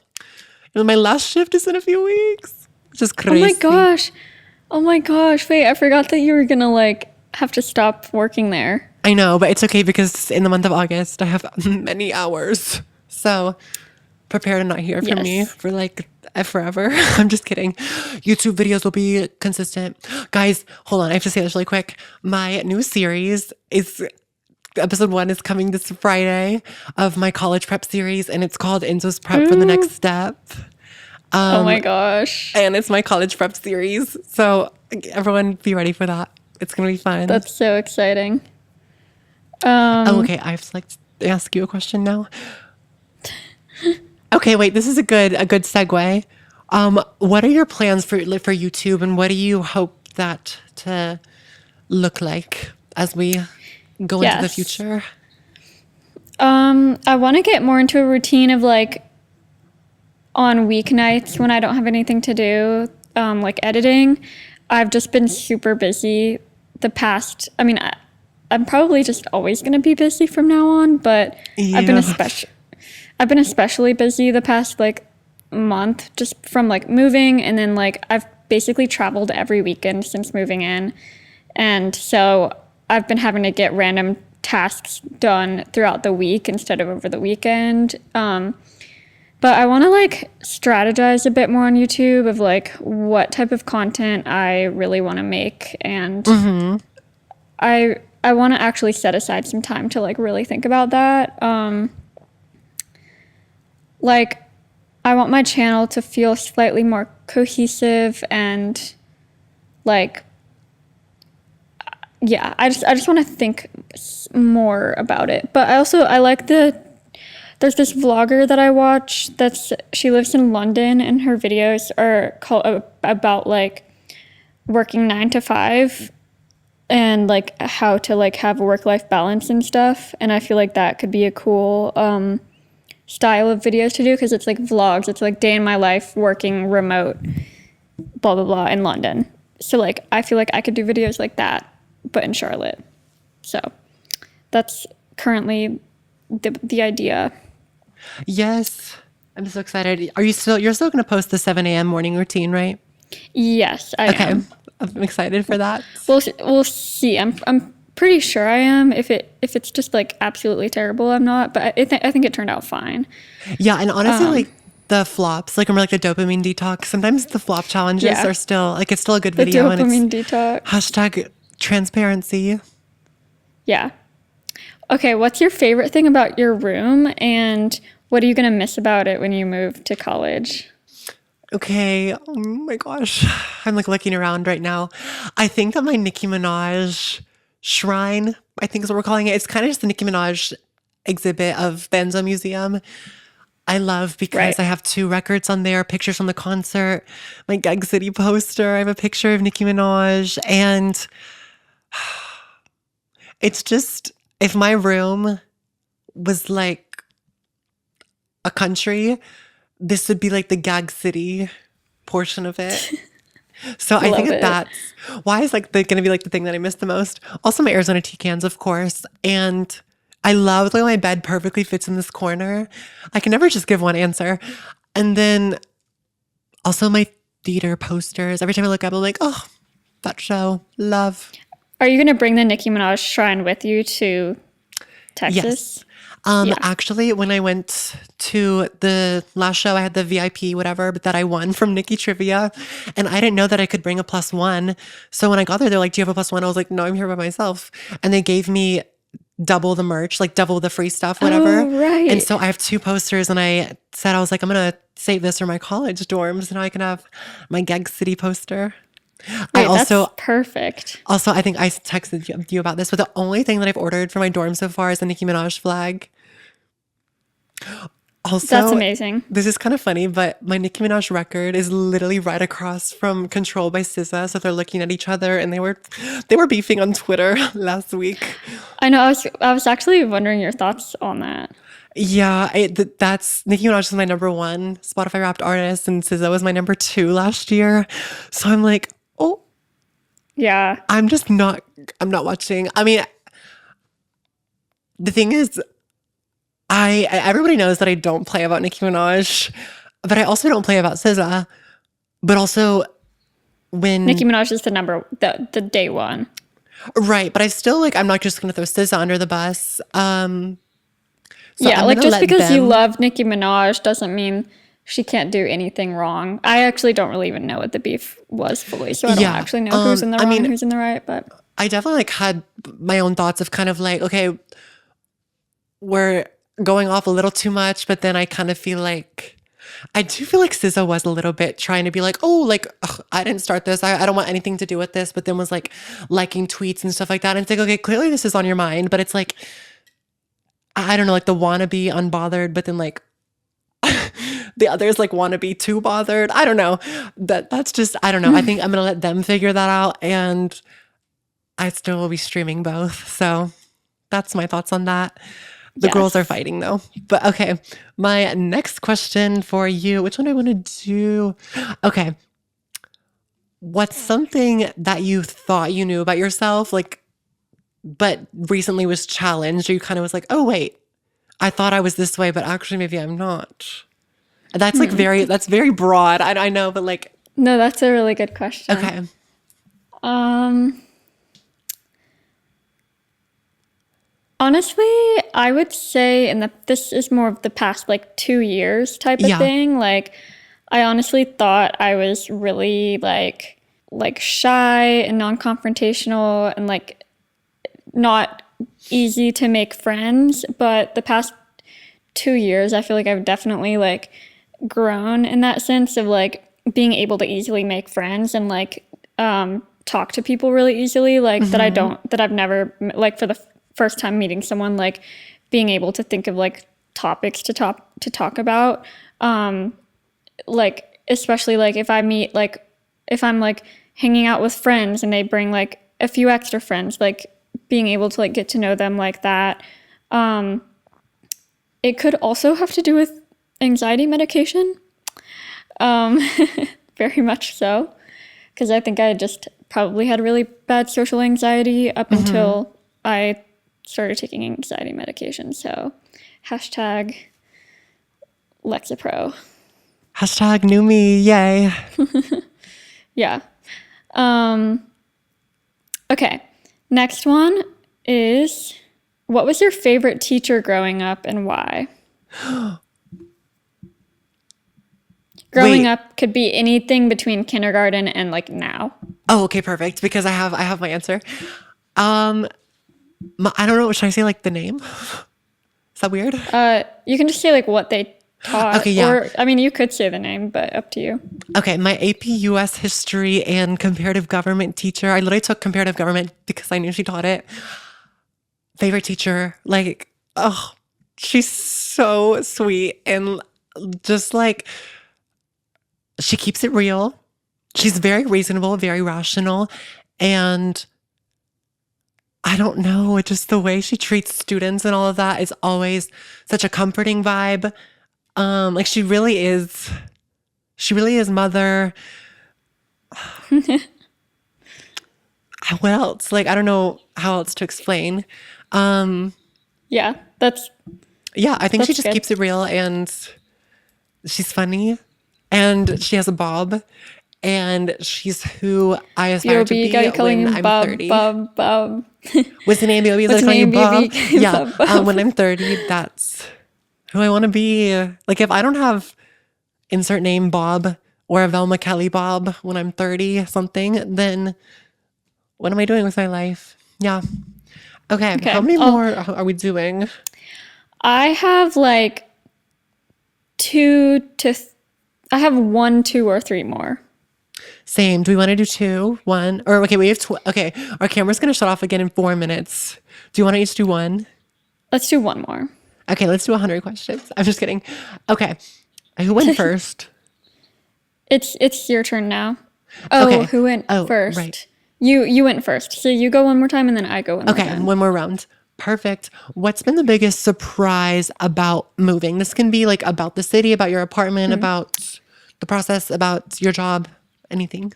And my last shift is in a few weeks, which is crazy. Oh my gosh. Oh my gosh. Wait, I forgot that you were going to like have to stop working there. I know, but it's okay because in the month of August, I have many hours. So prepare to not hear from me for like forever. I'm just kidding. YouTube videos will be consistent. Guys, hold on. I have to say this really quick. My new series is episode 1 is coming this Friday of my college prep series, and it's called Enzo's Prep for the Next Step. Oh my gosh. And it's my college prep series. So everyone be ready for that. It's going to be fun. That's so exciting. Okay. I have to like ask you a question now. Okay, wait, this is a good segue. What are your plans for YouTube, and what do you hope that to look like as we go into the future? I want to get more into a routine of like on weeknights when I don't have anything to do, like editing. I've just been super busy the past, I'm probably just always going to be busy from now on, but Yeah. I've been especially busy the past like month just from like moving, and then like I've basically traveled every weekend since moving in. And so I've been having to get random tasks done throughout the week instead of over the weekend. But I want to like strategize a bit more on YouTube of like what type of content I really want to make. And I want to actually set aside some time to like really think about that. Like I want my channel to feel slightly more cohesive and like, yeah, I just want to think more about it. But I like there's this vlogger that I watch she lives in London, and her videos are about like working 9 to 5 and like how to like have a work-life balance and stuff. And I feel like that could be a cool style of videos to do, because it's like vlogs. It's like day in my life working remote, blah, blah, blah, in London. So like I feel like I could do videos like that, but in Charlotte. So that's currently the idea. Yes. I'm so excited. You're still going to post the 7 a.m. morning routine, right? Yes, I am. I'm excited for that. We'll see. I'm pretty sure I am. If it's just like absolutely terrible, I'm not. But I think it turned out fine. Yeah, and honestly, like the flops, like remember like the dopamine detox. Sometimes the flop challenges are still like it's still a good The video, and dopamine it's detox. hashtag transparency. Yeah. Okay, what's your favorite thing about your room, and what are you gonna miss about it when you move to college? Okay. Oh my gosh. I'm like looking around right now. I think that my Nicki Minaj shrine, I think is what we're calling it. It's kind of just the Nicki Minaj exhibit of the Enzo Museum. I love because I have 2 records on there, pictures from the concert, my Gag City poster. I have a picture of Nicki Minaj. And it's just, if my room was like a country, this would be like the Gag City portion of it. So I think that's why is like going to be like the thing that I miss the most. Also my Arizona tea cans, of course. And I love like my bed perfectly fits in this corner. I can never just give one answer. And then also my theater posters. Every time I look up, I'm like, oh, that show, love. Are you gonna bring the Nicki Minaj shrine with you to Texas? Yes. Actually, when I went to the last show, I had the VIP, whatever, but that I won from Nikki Trivia. And I didn't know that I could bring a +1. So when I got there, they're like, do you have a +1? I was like, no, I'm here by myself. And they gave me double the merch, like double the free stuff, whatever. Oh, right. And so I have 2 posters, and I said, I was like, I'm going to save this for my college dorms, and now I can have my Gag City poster. Wait, that's perfect. Also, I think I texted you about this, but the only thing that I've ordered for my dorm so far is the Nicki Minaj flag. Also, That's amazing. This is kind of funny, but my Nicki Minaj record is literally right across from Control by SZA. So they're looking at each other, and they were beefing on Twitter last week. I know. I was actually wondering your thoughts on that. Yeah, that's Nicki Minaj is my #1 Spotify Wrapped artist, and SZA was my #2 last year. So I'm like, oh, Yeah. I'm not watching. I mean, the thing is, everybody knows that I don't play about Nicki Minaj, but I also don't play about SZA. But also when Nicki Minaj is the day one. Right, but I still I'm not just gonna throw SZA under the bus. So Yeah, I'm like gonna just let because you them- love Nicki Minaj doesn't mean she can't do anything wrong. I actually don't really even know what the beef was fully, so I don't Yeah, actually know who's in the wrong and who's in the right. But I definitely had my own thoughts of kind of okay, we're going off a little too much, but then I kind of feel I do feel like SZA was a little bit trying to be ugh, I didn't start this. I don't want anything to do with this, but then was liking tweets and stuff like that. And it's okay, clearly this is on your mind, but it's I don't know, the wannabe unbothered, but then the others wannabe too bothered. I don't know. That's just, I don't know. I think I'm gonna let them figure that out, and I still will be streaming both. So that's my thoughts on that. The girls are fighting though. But okay, my next question for you, which one do I want to do? Okay. What's something that you thought you knew about yourself, but recently was challenged, or you kind of was oh wait, I thought I was this way, but actually maybe I'm not. That's that's very broad. I know, but no, that's a really good question. Okay. Honestly, I would say this is more of the past 2 years type of thing. I honestly thought I was really shy and non-confrontational and not easy to make friends. But the past 2 years, I feel I've definitely grown in that sense of being able to easily make friends and talk to people really easily. That I've never for the first time meeting someone, being able to think of topics to talk about. Especially if I meet if I'm hanging out with friends and they bring a few extra friends, being able to get to know them like that. It could also have to do with anxiety medication. Very much so. Because I think I just probably had really bad social anxiety up until I started taking anxiety medication. So hashtag Lexapro. Hashtag new me, yay. Yeah. Okay. Next one is, what was your favorite teacher growing up and why? Growing up could be anything between kindergarten and now. Oh, okay, perfect. Because I have my answer. I don't know. Should I say the name? Is that weird? You can just say what they taught. Okay, yeah. Or I mean, you could say the name, but up to you. Okay, my AP US history and comparative government teacher. I literally took comparative government because I knew she taught it. Favorite teacher, oh, she's so sweet and just she keeps it real. She's very reasonable, very rational, and I don't know, just the way she treats students and all of that is always such a comforting vibe. She really is mother. What else? I don't know how else to explain. Yeah, I think she just good. keeps it real, and she's funny, and she has a bob, and she's who I aspire to be when I'm 30. Bob. What's the name, baby? What's the name, baby? Yeah, Bob. when I'm 30, that's who I want to be. If I don't have insert name Bob or a Velma Kelly Bob when I'm 30 something, then what am I doing with my life? Yeah. Okay. Okay. How many more are we doing? I have like I have one, two, or three more. Same. Do we want to do two, one, or okay? We have okay. Our camera's gonna shut off again in 4 minutes. Do you want to each do one? Let's do one more. Okay, let's do 100 questions. I'm just kidding. Okay, who went first? It's your turn now. Oh, Okay. who went Oh, first? right. You went first. So you go one more time and then I go one more Okay, time. one more round. Perfect. What's been the biggest surprise about moving? This can be like about the city, about your apartment, about the process, about your job, anything.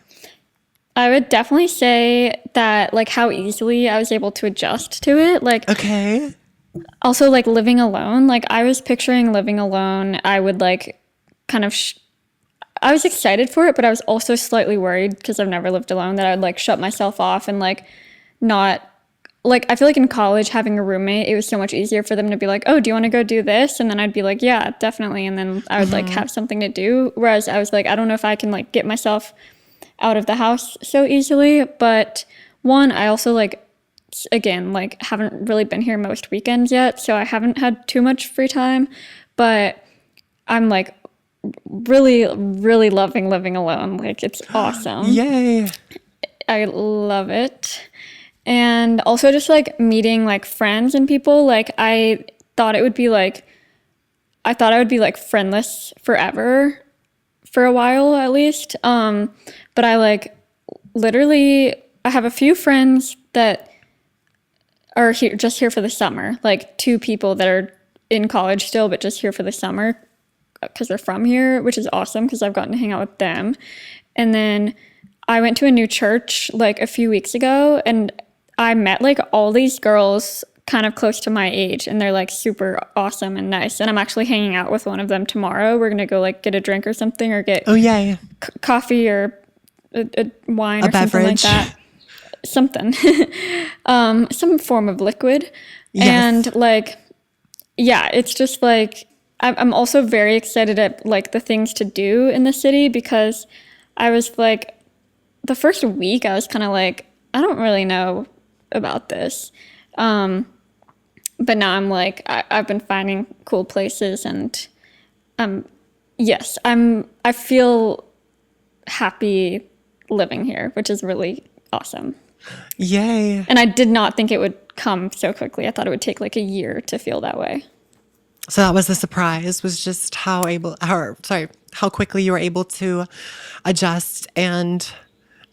I would definitely say that like how easily I was able to adjust to it. Like Okay. also like living alone. Like I was picturing living alone. I would like kind of I was excited for it, but I was also slightly worried because I've never lived alone that I would like shut myself off and like not like I feel like in college having a roommate, it was so much easier for them to be like, "Oh, do you want to go do this?" And then I'd be like, "Yeah, definitely." And then I would like have something to do. Whereas I was like, I don't know if I can like get myself out of the house so easily. But one, I also like again like haven't really been here most weekends yet, so I haven't had too much free time. But I'm like really, really loving living alone. Like it's awesome. Yay. I love it. And also just like meeting like friends and people. Like thought it would be like I thought I would be like friendless forever for a while at least. But I like literally I have a few friends that are here for the summer. Like two people that are in college still, but just here for the summer because they're from here, which is awesome because I've gotten to hang out with them. And then I went to a new church like a few weeks ago and I met like all these girls kind of close to my age and they're like super awesome and nice. And I'm actually hanging out with one of them tomorrow. We're going to go like get a drink or something or get Yay. Coffee or a wine A or beverage. something like that. Something. Some form of liquid. Yes. And like, yeah, it's just like, I'm also very excited at like the things to do in the city because I was like, the first week I was kind of like, I don't really know about this. But now I'm like, I've been finding cool places and yes, I feel happy living here, which is really awesome. Yay. And I did not think it would come so quickly. I thought it would take like a year to feel that way. So that was the surprise, was just how quickly you were able to adjust and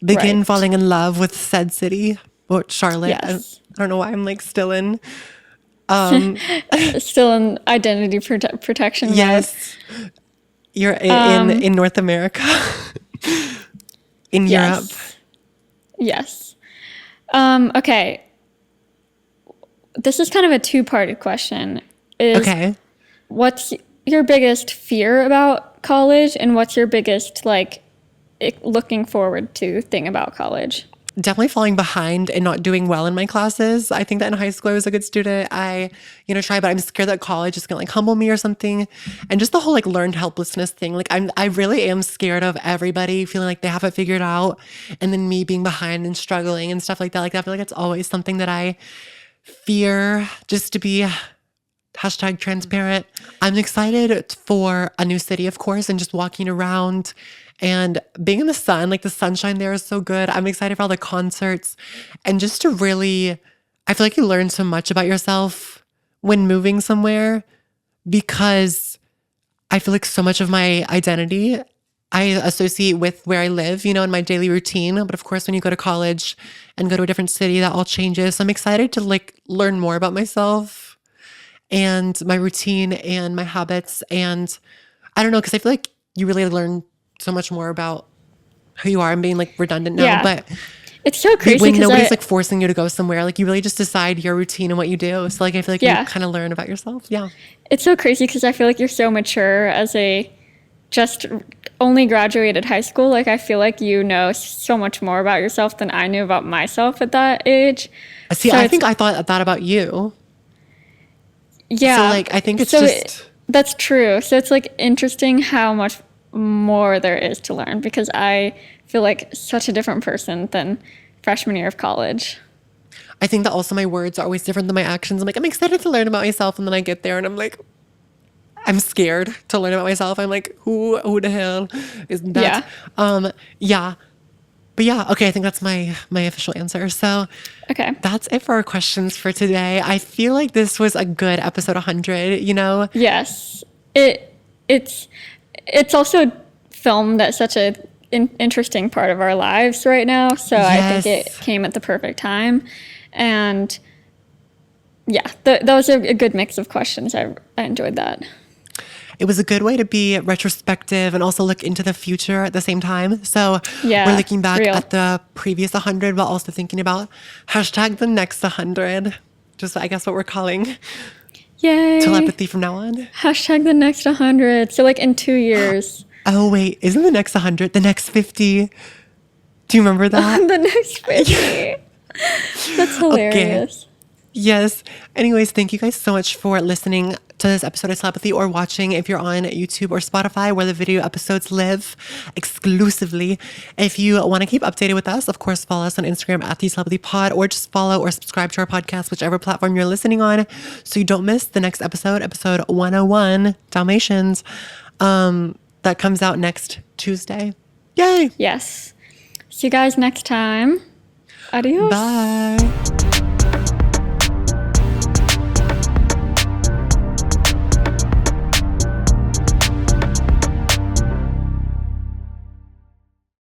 begin Right. falling in love with said city, or Charlotte. Yes. I don't know why I'm like still in. Still in identity protection mode. Yes, you're in North America, in Europe. Yes. Okay. This is kind of a two-parted question. Okay. What's your biggest fear about college and what's your biggest like looking forward to thing about college? Definitely falling behind and not doing well in my classes. I think that in high school I was a good student. I, tried, but I'm scared that college is gonna like humble me or something. And just the whole like learned helplessness thing. Like I really am scared of everybody feeling like they have it figured out and then me being behind and struggling and stuff like that. Like I feel like it's always something that I fear, just to be #transparent. I'm excited for a new city, of course, and just walking around and being in the sun. Like the sunshine there is so good. I'm excited for all the concerts and just to really, I feel like you learn so much about yourself when moving somewhere because I feel like so much of my identity I associate with where I live, in my daily routine. But of course, when you go to college and go to a different city, that all changes. So I'm excited to like learn more about myself and my routine and my habits. And I don't know, because I feel like you really learn so much more about who you are. I'm being like redundant now, Yeah. but It's so crazy when because nobody's like forcing you to go somewhere, like you really just decide your routine and what you do. So like I feel like Yeah. you kind of learn about yourself. Yeah. it's so crazy because I feel like you're so mature as a just only graduated high school. Like I feel like you know so much more about yourself than I knew about myself at that age. See, So I it's- think I thought that about you. Yeah. So like I think it's So just that's true. So it's like interesting how much more there is to learn because I feel like such a different person than freshman year of college. I think that also my words are always different than my actions. I'm like, I'm excited to learn about myself. And then I get there and I'm like, I'm scared to learn about myself. I'm like, who the hell is that? Yeah. Yeah. But yeah, okay, I think that's my official answer. So Okay. that's it for our questions for today. I feel like this was a good episode 100, you know? Yes. It's also filmed at such a interesting part of our lives right now, so I think it Yes. came at the perfect time. And yeah, that was a good mix of questions. I enjoyed that. It was a good way to be retrospective and also look into the future at the same time. So Yeah, we're looking back real. at the previous 100 while also thinking about hashtag the next 100. Just, I guess, what we're calling Yay. telepathy from now on. Hashtag the next 100. So like in 2 years. Oh, wait, isn't the next 100 the next 50? Do you remember that? The next 50. That's hilarious. Yes. Anyways, thank you guys so much for listening to this episode of Telepathy or watching if you're on YouTube or Spotify where the video episodes live exclusively. If you want to keep updated with us, of course, follow us on Instagram at the Telepathy Pod or just follow or subscribe to our podcast, whichever platform you're listening on, so you don't miss the next episode, episode 101, Dalmatians, that comes out next Tuesday. Yay! Yes. See you guys next time. Adios. Bye.